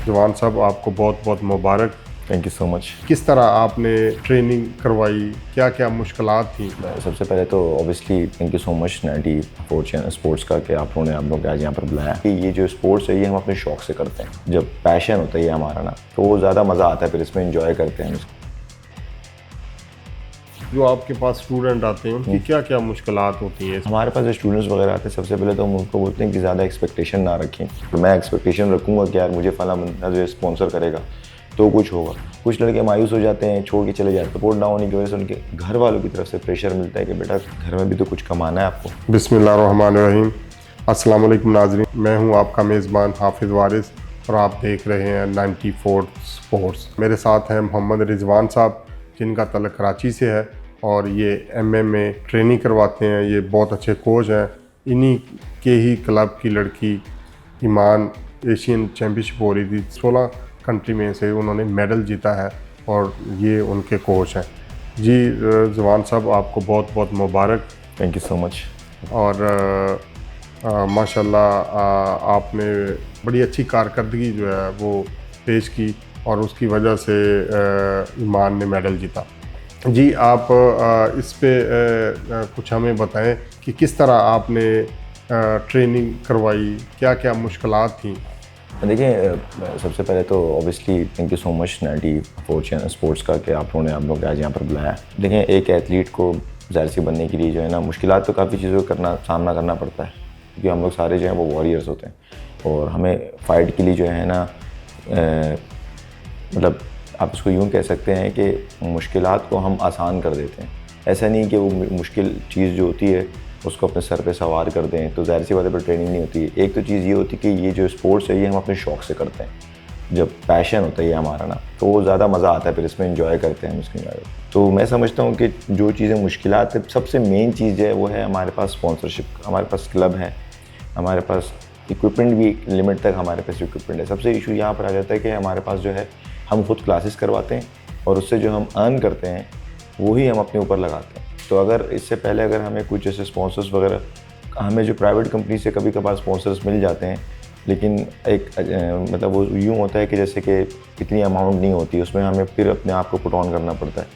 जवान साहब, आपको बहुत बहुत मुबारक। Thank you so much. किस तरह आपने ट्रेनिंग करवाई, क्या क्या मुश्किलात थी? सबसे पहले तो obviously thank you so much 94 channel sports का कि आप लोगों ने हम लोग आज यहाँ पर बुलाया। कि ये जो स्पोर्ट्स है ये हम अपने शौक से करते हैं, जब पैशन होता है ये हमारा ना, तो वो ज़्यादा मज़ा आता है, फिर इसमें इंजॉय करते हैं इसको। जो आपके पास स्टूडेंट आते हैं उनकी क्या क्या मुश्किलात होती हैं? हमारे पास जो स्टूडेंट्स वगैरह आते हैं, सबसे पहले तो हम उनको बोलते हैं कि ज़्यादा एक्सपेक्टेशन ना रखें। तो मैं एक्सपेक्टेशन रखूँगा कि यार मुझे फला बंदा जो स्पॉन्सर करेगा तो कुछ होगा। कुछ लड़के मायूस हो जाते हैं, छोड़ के चले जाते हैं। सपोर्ट ना होने की वजह से उनके घर वालों की तरफ से प्रेशर मिलता है कि बेटा घर में भी तो कुछ कमाना है आपको। बिस्मिल्लाहिर्रहमानिर्रहीम। अस्सलाम वालेकुम नाज़रीन, मैं हूं आपका मेज़बान हाफिज़ वारिस और आप देख रहे हैं 94 स्पोर्ट्स। मेरे साथ हैं मोहम्मद रिजवान साहब, जिनका तल्लुक़ कराची से है और ये MMA ट्रेनिंग करवाते हैं। ये बहुत अच्छे कोच हैं। इन्हीं के ही क्लब की लड़की ईमान एशियन चैम्पियनशिप हो रही थी, 16 कंट्री में से उन्होंने मेडल जीता है और ये उनके कोच हैं। जी जवान साहब, आपको बहुत बहुत मुबारक। Thank you so much. और माशाल्लाह आपने बड़ी अच्छी कारकर्दगी जो है वो पेश की और उसकी वजह से ईमान ने मेडल जीता। जी आप इस पे कुछ हमें बताएं कि किस तरह आपने ट्रेनिंग करवाई, क्या क्या मुश्किलात थी? देखिए सबसे पहले तो obviously thank you so much 94 channel sports का कि आप लोगों ने हम लोग आज यहाँ पर बुलाया। देखिए एक एथलीट को ज़ाहिर सी बनने के लिए जो है ना, मुश्किलात तो काफ़ी चीज़ों का सामना करना पड़ता है, क्योंकि हम लोग सारे जो हैं वो वॉरियर्स होते हैं और हमें फ़ाइट के लिए जो है ना मतलब आप इसको यूँ कह सकते हैं कि मुश्किलात को हम आसान कर देते हैं। ऐसा नहीं कि वो मुश्किल चीज़ जो होती है उसको अपने सर पे सवार कर दें, तो ज़ाहिर सी बात है पर ट्रेनिंग नहीं होती है। एक तो चीज़ ये होती है कि ये जो स्पोर्ट्स है ये हम अपने शौक से करते हैं, जब पैशन होता है ये हमारा ना, तो वो ज़्यादा मज़ा आता है, फिर इसमें इंजॉय करते हैं हम इसको। तो मैं समझता हूँ कि जो चीज़ें मुश्किलात है, सबसे मेन चीज़ जो है वो है हमारे पास स्पॉन्सरशिप। हमारे पास क्लब है, हमारे पास इक्विपमेंट भी लिमिट तक हमारे पास इक्विपमेंट है। सबसे इशू यहाँ पर आ जाता है कि हमारे पास जो है हम खुद क्लासेस करवाते हैं और उससे जो हम अर्न करते हैं वही हम अपने ऊपर लगाते हैं। तो अगर इससे पहले अगर हमें कुछ जैसे स्पॉन्सर्स वगैरह, हमें जो प्राइवेट कंपनी से कभी कभार स्पॉन्सर्स मिल जाते हैं, लेकिन एक मतलब वो यूँ होता है कि जैसे कि इतनी अमाउंट नहीं होती, उसमें हमें फिर अपने आप को पुट ऑन करना पड़ता है।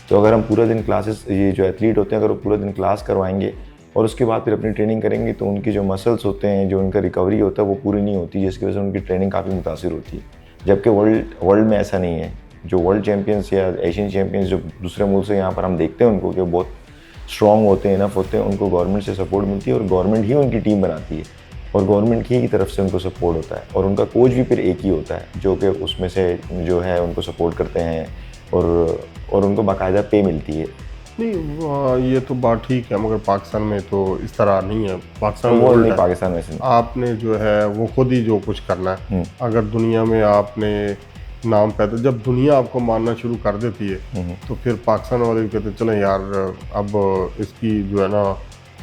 तो अगर हम पूरा दिन क्लासेस, ये जो एथलीट होते हैं अगर वो पूरा दिन क्लास करवाएंगे और उसके बाद फिर अपनी ट्रेनिंग करेंगे, तो उनकी जो मसल्स होते हैं, जो उनका रिकवरी होता है वो पूरी नहीं होती, जिसकी वजह से उनकी ट्रेनिंग काफ़ी मुतासिर होती है। जबकि वर्ल्ड में ऐसा नहीं है। जो वर्ल्ड चैम्पियंस या एशियन चैम्पियंस जो दूसरे मुल्क से यहाँ पर हम देखते हैं उनको कि बहुत स्ट्रॉन्ग होते हैं, इनफ होते हैं, उनको गवर्नमेंट से सपोर्ट मिलती है और गवर्नमेंट ही उनकी टीम बनाती है और गवर्नमेंट की तरफ से उनको सपोर्ट होता है और उनका कोच भी फिर एक ही होता है जो कि उसमें से जो है उनको सपोर्ट करते हैं और उनको बाकायदा पे मिलती है। नहीं, ये तो बात ठीक है, मगर पाकिस्तान में तो इस तरह नहीं है। पाकिस्तान वो में नहीं, पाकिस्तान में से नहीं। आपने जो है वो खुद ही जो कुछ करना है। अगर दुनिया में आपने नाम पैदा, जब दुनिया आपको मानना शुरू कर देती है तो फिर पाकिस्तान वाले भी कहते चलें यार, अब इसकी जो है ना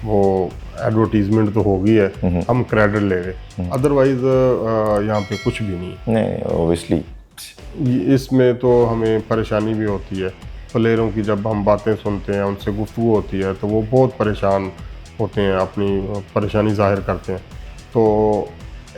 वो एडवर्टीजमेंट तो हो गई है, हम क्रेडिट ले रहे। अदरवाइज यहाँ पे कुछ भी नहीं। ऑब्वियसली इसमें तो हमें परेशानी भी होती है। प्लेयरों की जब हम बातें सुनते हैं, उनसे गुफ्तगू होती है, तो वो बहुत परेशान होते हैं, अपनी परेशानी जाहिर करते हैं। तो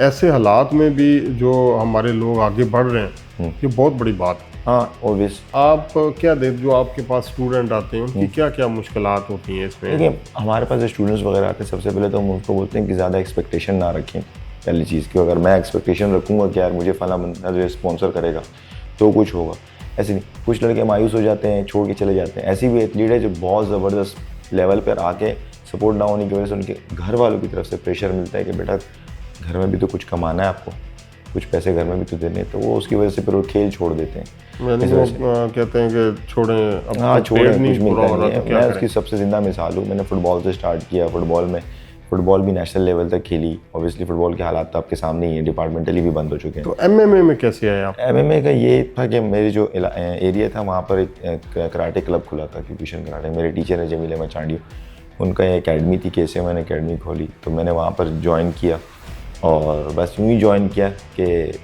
ऐसे हालात में भी जो हमारे लोग आगे बढ़ रहे हैं, ये बहुत बड़ी बात है। हाँ ऑब्वियस। आप क्या जो आपके पास स्टूडेंट आते हैं उनकी क्या क्या मुश्किलात होती हैं इसमें? देखिए हमारे पास जो स्टूडेंट्स वगैरह आते हैं, सबसे पहले तो हम उनको बोलते हैं कि ज़्यादा एक्सपेक्टेशन ना रखें। पहली चीज़ कि अगर मैं एक्सपेक्टेशन रखूँगा कि यार मुझे फला बंदा जो स्पॉन्सर करेगा तो कुछ होगा, ऐसे नहीं। कुछ लड़के मायूस हो जाते हैं, छोड़ के चले जाते हैं। ऐसी भी एथलीट है जो बहुत ज़बरदस्त लेवल पर आके सपोर्ट ना होने की वजह से उनके घर वालों की तरफ से प्रेशर मिलता है कि बेटा घर में भी तो कुछ कमाना है आपको, कुछ पैसे घर में भी तो देने, तो वो उसकी वजह से फिर वो खेल छोड़ देते हैं। कहते हैं कि छोड़ें, हाँ छोड़ें, कुछ मिलता नहीं है। तो मैं उसकी सबसे ज़िंदा मिसाल हूँ। मैंने फ़ुटबॉल से स्टार्ट किया, फ़ुटबॉल भी नेशनल लेवल तक खेली। ऑब्वियसली फ़ुटबॉल के हालात तो आपके सामने ही हैं, डिपार्टमेंटली भी बंद हो चुके हैं। तो MMA में कैसे आए आप? MMA का ये था कि मेरे जो एरिया था वहाँ पर एक कराटे क्लब खुला था, क्यूबिशन कराटे। मेरे टीचर है जमील अहमद चांडियो, उनका एकेडमी थी, कैसे मैंने एकेडमी खोली, तो मैंने वहाँ पर ज्वाइन किया और बस यूँ ही ज्वाइन किया कि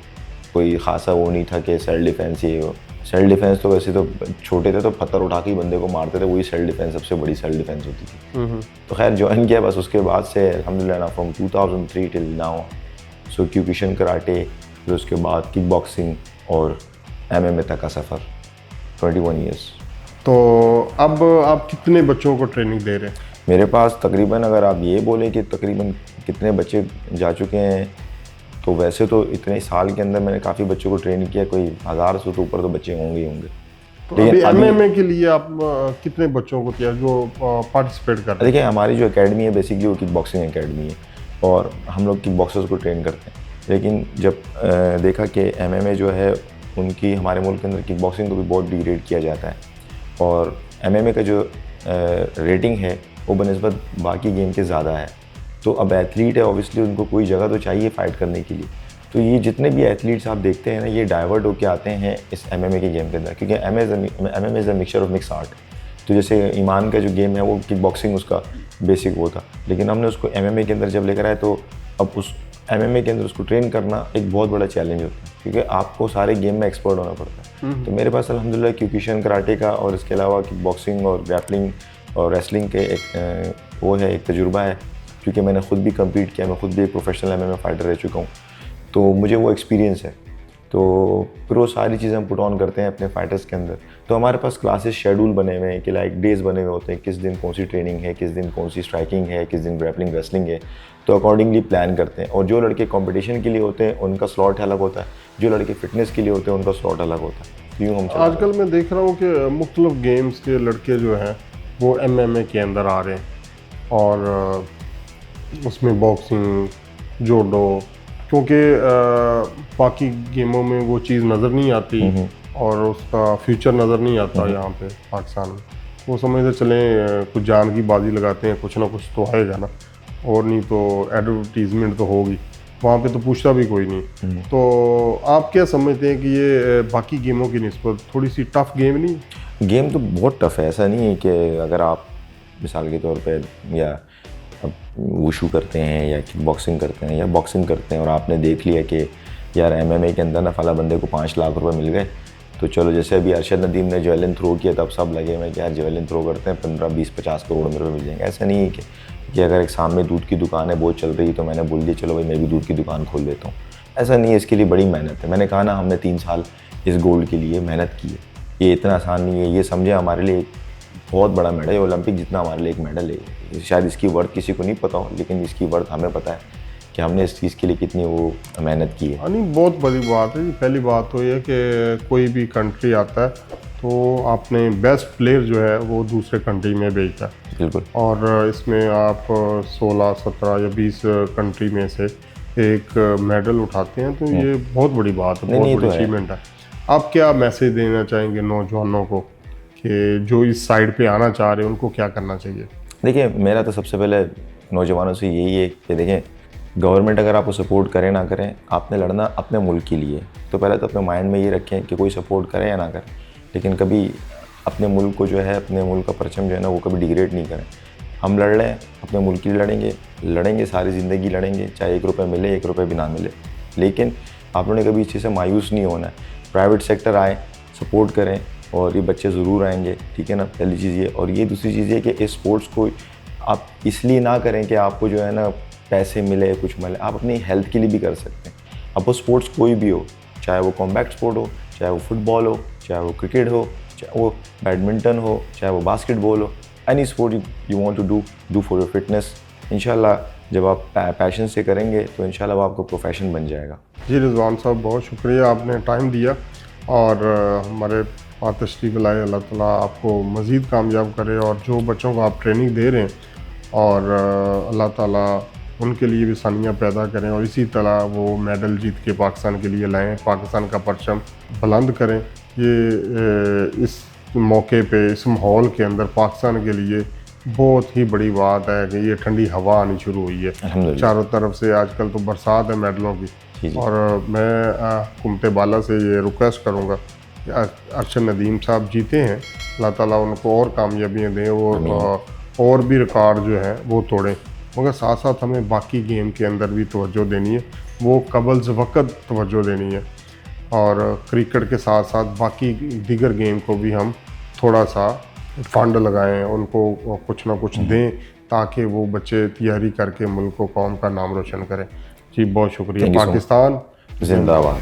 कोई ख़ासा वो नहीं था कि सेल्फ डिफेंस ये हो। सेल्फ डिफेंस तो वैसे तो छोटे थे तो पत्थर उठा के बंदे को मारते थे, वही सेल्फ डिफेंस सबसे बड़ी सेल्फ डिफेंस होती थी। तो खैर ज्वाइन किया, बस उसके बाद से अल्हम्दुलिल्लाह from 2003 till now so Kyokushin karate फिर उसके बाद किक बॉक्सिंग और MMA तक का सफ़र, 21 ईयर्स। तो अब आप कितने बच्चों को ट्रेनिंग दे रहे हैं? मेरे पास तकरीबन, अगर आप ये बोलें कि तकरीबन कितने बच्चे जा चुके हैं, तो वैसे तो इतने साल के अंदर मैंने काफ़ी बच्चों को ट्रेन किया, कोई 1000 से तो ऊपर तो बच्चे होंगे ही होंगे। तो अभी MMA के लिए आप कितने बच्चों को किया जो पार्टिसिपेट कर रहे हैं? देखिए, हमारी जो एकेडमी है बेसिकली वो किक बॉक्सिंग एकेडमी है और हम लोग किक बॉक्सर्स को ट्रेन करते हैं। लेकिन जब देखा कि MMA जो है उनकी हमारे मुल्क के अंदर किक बॉक्सिंग को भी बहुत डिग्रेड किया जाता है और MMA का जो रेटिंग है वो बनिस्बत बाकी गेम के ज़्यादा है, तो अब एथलीट है ऑब्वियसली उनको कोई जगह तो चाहिए फ़ाइट करने के लिए। तो ये जितने भी एथलीट्स आप देखते हैं ना, ये डाइवर्ट होकर आते हैं इस MMA के गेम के अंदर, क्योंकि MMA is a mixture of mix art. तो जैसे ईमान का जो गेम है वो किक बॉक्सिंग उसका बेसिक वो था, लेकिन हमने उसको MMA के अंदर जब लेकर आए तो अब उस MMA के अंदर उसको ट्रेन करना एक बहुत बड़ा चैलेंज होता है, क्योंकि आपको सारे गेम में एक्सपर्ट होना पड़ता है। तो मेरे पास अल्हम्दुलिल्लाह क्यूकिशन कराटे का और इसके अलावा किक बॉक्सिंग और ग्रैपलिंग और रेसलिंग के एक वो है, एक तजुर्बा है, क्योंकि मैंने ख़ुद भी कम्पीट किया, मैं ख़ुद भी एक प्रोफेशनल MMA फाइटर रह चुका हूँ, तो मुझे वो एक्सपीरियंस है। तो फिर वो सारी चीज़ें हम पुट ऑन करते हैं अपने फाइटर्स के अंदर। तो हमारे पास क्लासेस शेड्यूल बने हुए हैं कि लाइक डेज़ बने हुए होते हैं, किस दिन कौन सी ट्रेनिंग है, किस दिन कौन सी स्ट्राइकिंग है, किस दिन ग्रैपलिंग रेसलिंग है, तो अकॉर्डिंगली प्लान करते हैं। और जो लड़के कंपटीशन के लिए होते हैं उनका स्लॉट अलग होता है, जो लड़के फिटनेस के लिए होते हैं उनका स्लॉट अलग होता है। यूँ हम आजकल मैं देख रहा हूँ कि मुख्तलिफ गेम्स के लड़के जो हैं वो MMA के अंदर आ रहे हैं और उसमें बॉक्सिंग, जूडो, क्योंकि बाकी गेमों में वो चीज़ नज़र नहीं आती और उसका फ्यूचर नज़र नहीं आता यहाँ पे पाकिस्तान में। वो समझते चलें कुछ जान की बाजी लगाते हैं, कुछ ना कुछ तो आएगा ना, और नहीं तो एडवर्टीज़मेंट तो होगी, वहाँ पे तो पूछता भी कोई नहीं। तो आप क्या समझते हैं कि ये बाकी गेमों की निस्बत थोड़ी सी टफ गेम नहीं? गेम तो बहुत टफ है, ऐसा नहीं है कि अगर आप मिसाल के तौर पे या वुशू करते हैं या किक बॉक्सिंग करते हैं या बॉक्सिंग करते हैं और आपने देख लिया कि यार MMA के अंदर ना फला बंदे को 5 लाख रुपए मिल गए, तो चलो जैसे अभी अरशद नदीम ने जेवलिन थ्रो किया तब सब लगे हुए कि यार जेवलिन थ्रो करते हैं 15, 20, 50 करोड़ में रुपये मिल जाएंगे। ऐसा नहीं है कि अगर एक सामने दूध की दुकान है बहुत चल रही है तो मैंने बोल दिया चलो भाई मैं भी दूध की दुकान खोल देता हूँ, ऐसा नहीं है। इसके लिए बड़ी मेहनत है। मैंने कहा ना, हमने 3 साल इस गोल्ड के लिए मेहनत की है, ये इतना आसान नहीं है। ये समझे हमारे लिए एक बहुत बड़ा मेडल है, ओलंपिक जितना हमारे लिए एक मेडल है। शायद इसकी वर्थ किसी को नहीं पता हो, लेकिन इसकी वर्थ हमें पता है कि हमने इस चीज़ के लिए कितनी वो मेहनत की है। नहीं, बहुत बड़ी बात है। पहली बात तो ये कि कोई भी कंट्री आता है तो आपने बेस्ट प्लेयर जो है वो दूसरे कंट्री में भेजता है। बिल्कुल। और इसमें आप 16, 17 या 20 कंट्री में से एक मेडल उठाते हैं, तो ये बहुत बड़ी बात है, बहुत बड़ी अचीवमेंट है। आप क्या मैसेज देना चाहेंगे नौजवानों को कि जो इस साइड पे आना चाह रहे हैं उनको क्या करना चाहिए? देखिए, मेरा तो सबसे पहले नौजवानों से यही है कि देखें, गवर्नमेंट अगर आपको सपोर्ट करे ना करें, आपने लड़ना अपने मुल्क के लिए। तो पहले तो अपने माइंड में ये रखें कि कोई सपोर्ट करे या ना करे, लेकिन कभी अपने मुल्क को जो है, अपने मुल्क का परचम जो है ना, वो कभी डिग्रेड नहीं करें। हम लड़ रहे हैं, अपने मुल्क के लिए लड़ेंगे सारी ज़िंदगी लड़ेंगे, चाहे 1 रुपये मिले 1 रुपये भी ना मिले, लेकिन आप लोगों ने कभी इस चीज़ से मायूस नहीं होना है। प्राइवेट सेक्टर आए, सपोर्ट करें और ये बच्चे ज़रूर आएंगे, ठीक है ना, पहली चीज़ ये। और ये दूसरी चीज़ ये कि इस स्पोर्ट्स को आप इसलिए ना करें कि आपको जो है ना पैसे मिले, कुछ मिले, आप अपनी हेल्थ के लिए भी कर सकते हैं। अब वो स्पोर्ट्स कोई भी हो, चाहे वो कॉम्बैट स्पोर्ट हो, चाहे वो फुटबॉल हो, चाहे वो क्रिकेट हो, चाहे वो बैडमिंटन हो, चाहे वो बास्केटबॉल हो, any sport you want to do for your fitness. इंशाल्लाह जब आप पैशन से करेंगे तो इंशाल्लाह वो आपको प्रोफेशन बन जाएगा। जी रिजवान साहब, बहुत शुक्रिया, आपने टाइम दिया और हमारे पास तशरीफ़ लाए। अल्लाह ताला आपको मज़ीद कामयाब करे और जो बच्चों को आप ट्रेनिंग दे रहे हैं और अल्लाह ताला उनके लिए भी सानियाँ पैदा करें और इसी तरह वो मेडल जीत के पाकिस्तान के लिए लाएं, पाकिस्तान का परचम बुलंद करें। ये इस मौके पे, इस माहौल के अंदर पाकिस्तान के लिए बहुत ही बड़ी बात है कि ये ठंडी हवा आनी शुरू हुई है चारों तरफ से। आजकल तो बरसात है मेडलों की। और मैं हुकूमत बाला से ये रिक्वेस्ट करूँगा कि अरशद नदीम साहब जीते हैं, अल्लाह ताला उनको और कामयाबियाँ दें, वो और भी रिकॉर्ड जो है वो तोड़ें, मगर साथ साथ हमें बाकी गेम के अंदर भी तवज्जो देनी है, वो कबल वक़्त तवज्जो देनी है। और क्रिकेट के साथ साथ बाकी दीगर गेम को भी हम थोड़ा सा फंड लगाएं, उनको कुछ ना कुछ दें ताकि वो बच्चे तैयारी करके मुल्क को, कौम का नाम रोशन करें। जी बहुत शुक्रिया। पाकिस्तान जिंदाबाद।